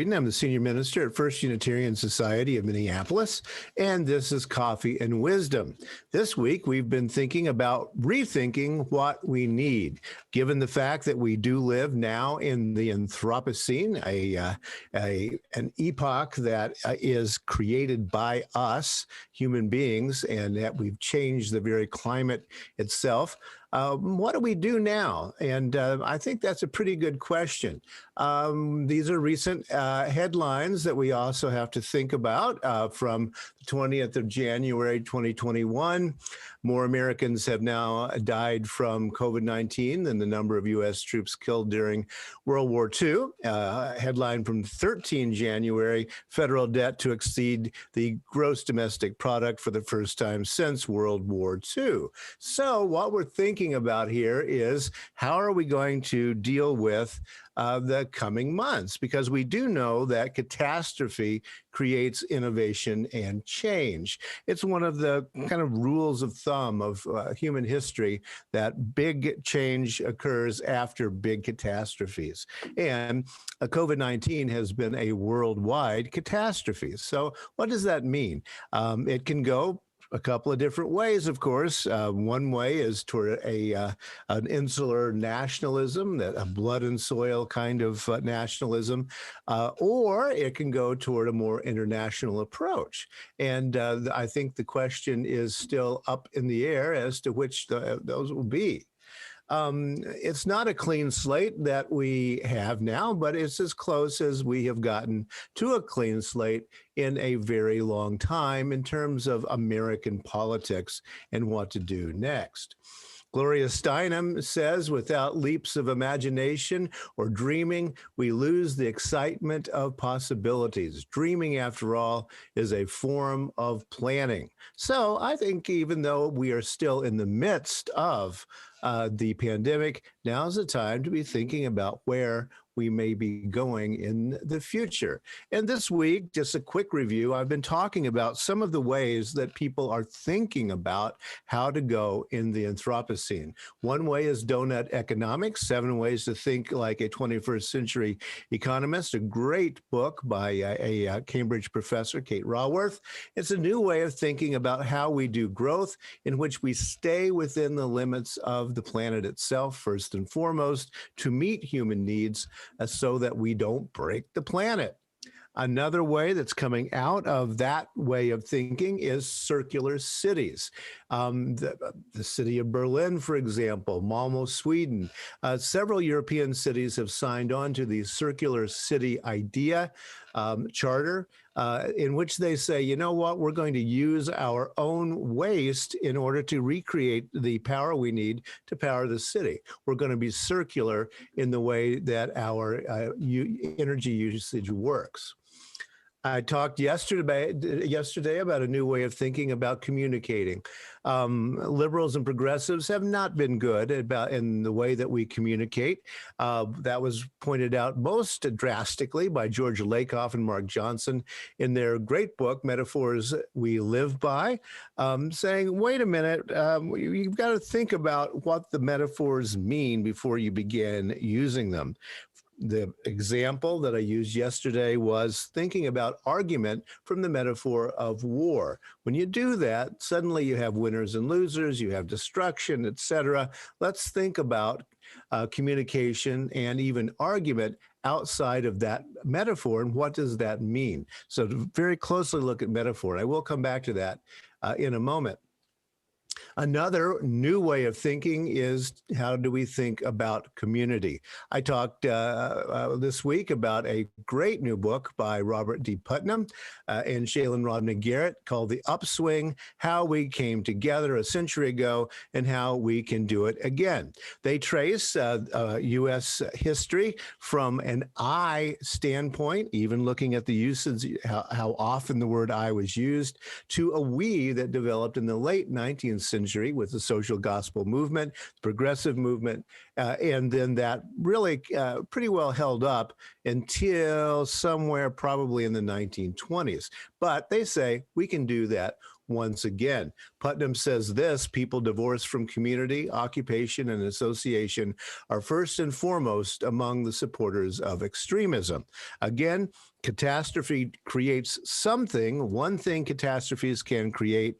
I'm the senior minister at First Unitarian Society of Minneapolis, and this is Coffee and Wisdom. This week, we've been thinking about rethinking what we need, given the fact that we do live now in the Anthropocene, an epoch that is created by us, human beings, and that we've changed the very climate itself. What do we do now? And I think that's a pretty good question. These are recent headlines that we also have to think about from the 20th of January, 2021. More Americans have now died from COVID-19 than the number of U.S. troops killed during World War II. Headline from 13 January, federal debt to exceed the gross domestic product for the first time since World War II. So what we're thinking about here is how are we going to deal with the coming months? Because we do know that catastrophe creates innovation and change. It's one of the kind of rules of thumb of human history that big change occurs after big catastrophes. And COVID-19 has been a worldwide catastrophe. So what does that mean? It can go a couple of different ways, of course. One way is toward an insular nationalism, a blood and soil kind of nationalism, or it can go toward a more international approach. And I think the question is still up in the air as to which those will be. It's not a clean slate that we have now, but it's as close as we have gotten to a clean slate in a very long time in terms of American politics and what to do next. Gloria Steinem says, without leaps of imagination or dreaming, we lose the excitement of possibilities. Dreaming, after all, is a form of planning. So I think even though we are still in the midst of the pandemic, now's the time to be thinking about where we may be going in the future. And this week, just a quick review, I've been talking about some of the ways that people are thinking about how to go in the Anthropocene. One way is donut economics, 7 ways to think like a 21st century economist, a great book by a Cambridge professor, Kate Raworth. It's a new way of thinking about how we do growth in which we stay within the limits of the planet itself, first and foremost, to meet human needs so that we don't break the planet. Another way that's coming out of that way of thinking is circular cities. The city of Berlin, for example, Malmö, Sweden. Several European cities have signed on to the circular city idea charter, in which they say, you know what, we're going to use our own waste in order to recreate the power we need to power the city. We're going to be circular in the way that our energy usage works. I talked yesterday about a new way of thinking about communicating. Liberals and progressives have not been good in the way that we communicate. That was pointed out most drastically by George Lakoff and Mark Johnson in their great book, Metaphors We Live By, saying, wait a minute, you've got to think about what the metaphors mean before you begin using them. The example that I used yesterday was thinking about argument from the metaphor of war. When you do that, suddenly you have winners and losers, you have destruction, etc. Let's think about communication and even argument outside of that metaphor, and what does that mean? So to very closely look at metaphor. I will come back to that in a moment. Another new way of thinking is how do we think about community? I talked this week about a great new book by Robert D. Putnam and Shailin Rodney Garrett called The Upswing, How We Came Together a Century Ago and How We Can Do It Again. They trace U.S. history from an I standpoint, even looking at the usage, how often the word I was used, to a we that developed in the late 19th century with the social gospel movement, progressive movement, and then that really pretty well held up until somewhere probably in the 1920s. But they say we can do that once again. Putnam says this: people divorced from community, occupation, and association are first and foremost among the supporters of extremism. Again, catastrophe creates something. One thing catastrophes can create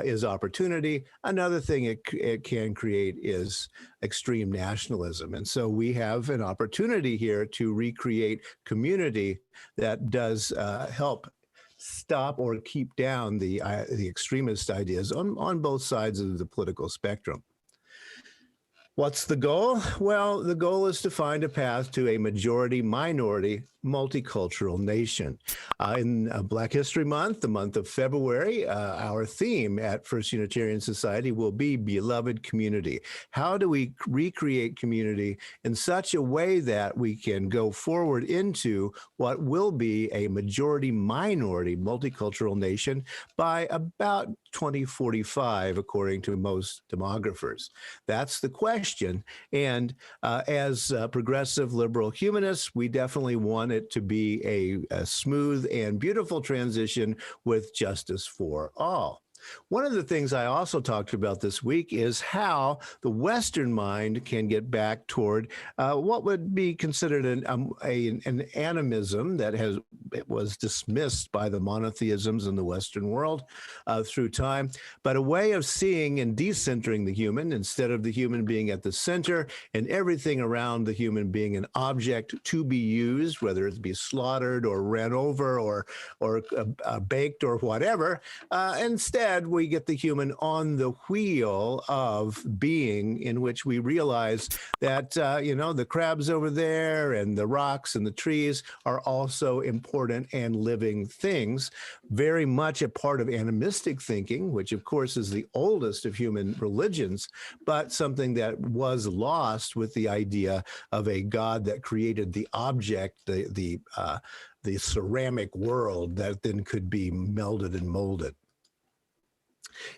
is opportunity. Another thing it can create is extreme nationalism. And so we have an opportunity here to recreate community that does help stop or keep down the extremist ideas on both sides of the political spectrum. What's the goal? Well, the goal is to find a path to a majority-minority multicultural nation. In Black History Month, the month of February, our theme at First Unitarian Society will be Beloved Community. How do we recreate community in such a way that we can go forward into what will be a majority-minority multicultural nation by about 2045, according to most demographers? That's the question. And as progressive liberal humanists, we definitely want it to be a smooth and beautiful transition with justice for all. One of the things I also talked about this week is how the Western mind can get back toward what would be considered an animism that was dismissed by the monotheisms in the Western world through time, but a way of seeing and decentering the human instead of the human being at the center and everything around the human being an object to be used, whether it be slaughtered or ran over or baked or whatever. Instead, we get the human on the wheel of being, in which we realize that, the crabs over there and the rocks and the trees are also important and living things, very much a part of animistic thinking, which of course is the oldest of human religions, but something that was lost with the idea of a God that created the object, the ceramic world that then could be melded and molded.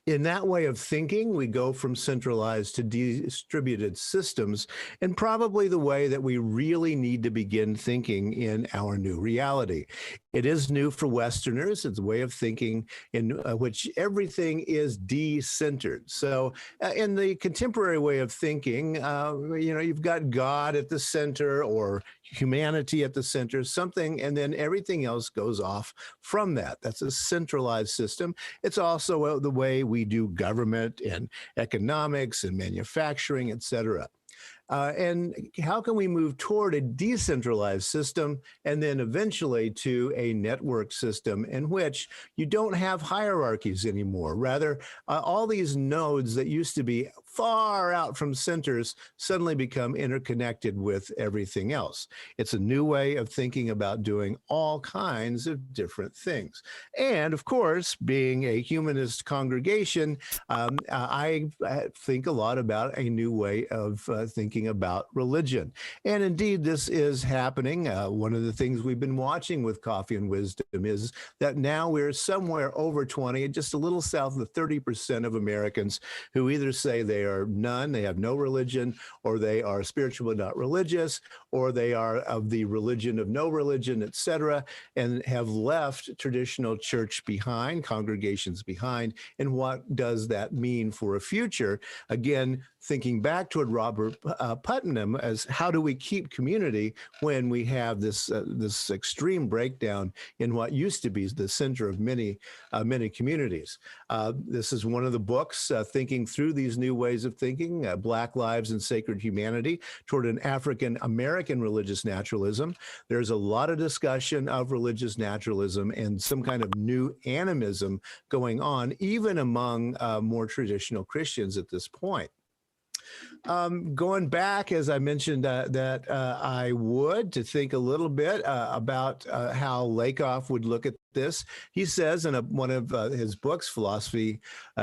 In that way of thinking, we go from centralized to distributed systems, and probably the way that we really need to begin thinking in our new reality. It is new for Westerners. It's a way of thinking in which everything is de-centered. So in the contemporary way of thinking, you've got God at the center or humanity at the center, something, and then everything else goes off from that. That's a centralized system. It's also the way we do government and economics and manufacturing, et cetera. And how can we move toward a decentralized system and then eventually to a network system in which you don't have hierarchies anymore? Rather, all these nodes that used to be far out from centers suddenly become interconnected with everything else. It's a new way of thinking about doing all kinds of different things. And of course, being a humanist congregation, I think a lot about a new way of thinking about religion. And indeed, this is happening. One of the things we've been watching with Coffee and Wisdom is that now we're somewhere over 20, just a little south of 30% of Americans who either say they are none, they have no religion, or they are spiritual but not religious, or they are of the religion of no religion, et cetera, and have left traditional church behind, congregations behind. And what does that mean for a future? Again, thinking back toward Robert Putnam as how do we keep community when we have this extreme breakdown in what used to be the center of many communities. This is one of the books, Thinking Through These New Ways of Thinking, Black Lives and Sacred Humanity Toward an African-American Religious Naturalism. There's a lot of discussion of religious naturalism and some kind of new animism going on, even among more traditional Christians at this point. Going back, as I mentioned, that I would to think a little bit about how Lakoff would look at this. He says in one of his books, Philosophy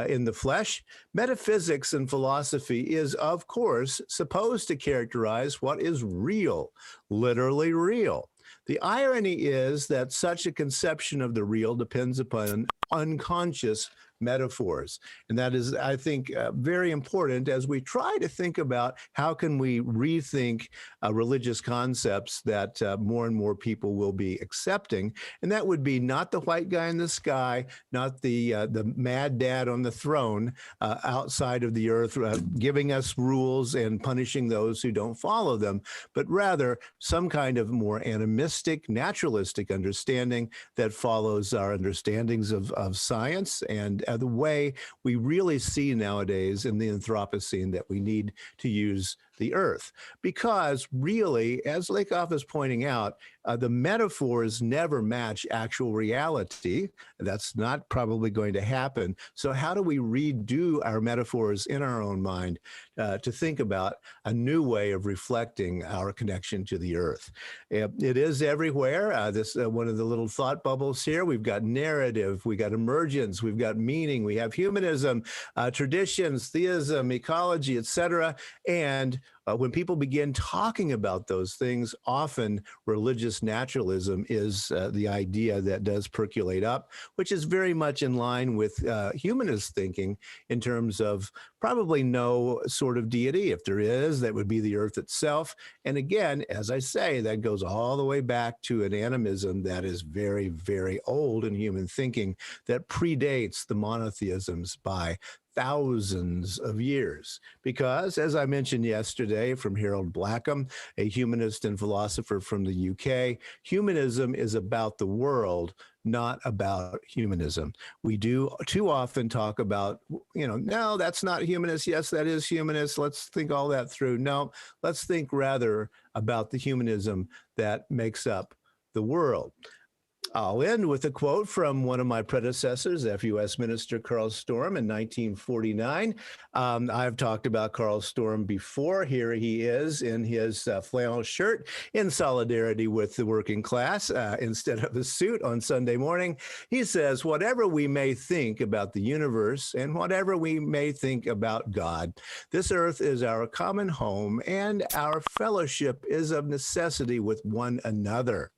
in the Flesh, metaphysics and philosophy is, of course, supposed to characterize what is real, literally real. The irony is that such a conception of the real depends upon unconscious metaphors. And that is, I think, very important as we try to think about how can we rethink religious concepts that more and more people will be accepting. And that would be not the white guy in the sky, not the mad dad on the throne outside of the earth, giving us rules and punishing those who don't follow them, but rather some kind of more animistic, naturalistic understanding that follows our understandings of science and the way we really see nowadays in the Anthropocene that we need to use the earth. Because really, as Lakoff is pointing out, the metaphors never match actual reality. That's not probably going to happen. So how do we redo our metaphors in our own mind to think about a new way of reflecting our connection to the earth? It is everywhere. This one of the little thought bubbles here. We've got narrative, we got emergence, we've got meaning, we have humanism, traditions, theism, ecology, etc. And when people begin talking about those things, often religious naturalism is the idea that does percolate up, which is very much in line with humanist thinking in terms of probably no sort of deity. If there is, that would be the earth itself. And again, as I say, that goes all the way back to an animism that is very, very old in human thinking that predates the monotheisms by thousands of years. Because, as I mentioned yesterday from Harold Blackham, a humanist and philosopher from the UK, humanism is about the world, not about humanism. We do too often talk about, no, that's not humanist. Yes, that is humanist. Let's think all that through. No, let's think rather about the humanism that makes up the world. I'll end with a quote from one of my predecessors, FUS Minister Carl Storm in 1949. I've talked about Carl Storm before. Here he is in his flannel shirt in solidarity with the working class instead of a suit on Sunday morning. He says, whatever we may think about the universe and whatever we may think about God, this earth is our common home and our fellowship is of necessity with one another.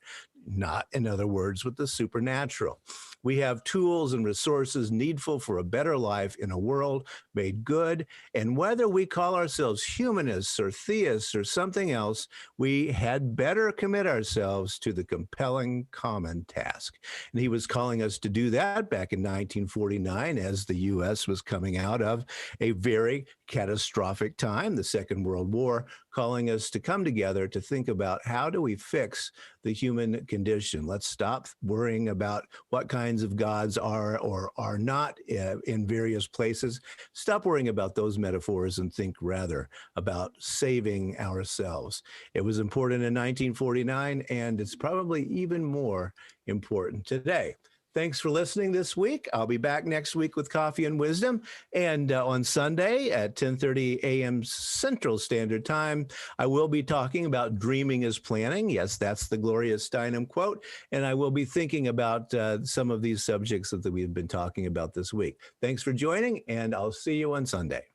Not, in other words, with the supernatural. We have tools and resources needful for a better life in a world made good. And whether we call ourselves humanists or theists or something else, we had better commit ourselves to the compelling common task. And he was calling us to do that back in 1949 as the U.S. was coming out of a very catastrophic time, the Second World War, calling us to come together to think about how do we fix the human condition. Let's stop worrying about what kinds of gods are or are not in various places. Stop worrying about those metaphors and think rather about saving ourselves. It was important in 1949, and it's probably even more important today. Thanks for listening this week. I'll be back next week with Coffee and Wisdom. And on Sunday at 10:30 a.m. Central Standard Time, I will be talking about dreaming is planning. Yes, that's the Gloria Steinem quote. And I will be thinking about some of these subjects that we've been talking about this week. Thanks for joining, and I'll see you on Sunday.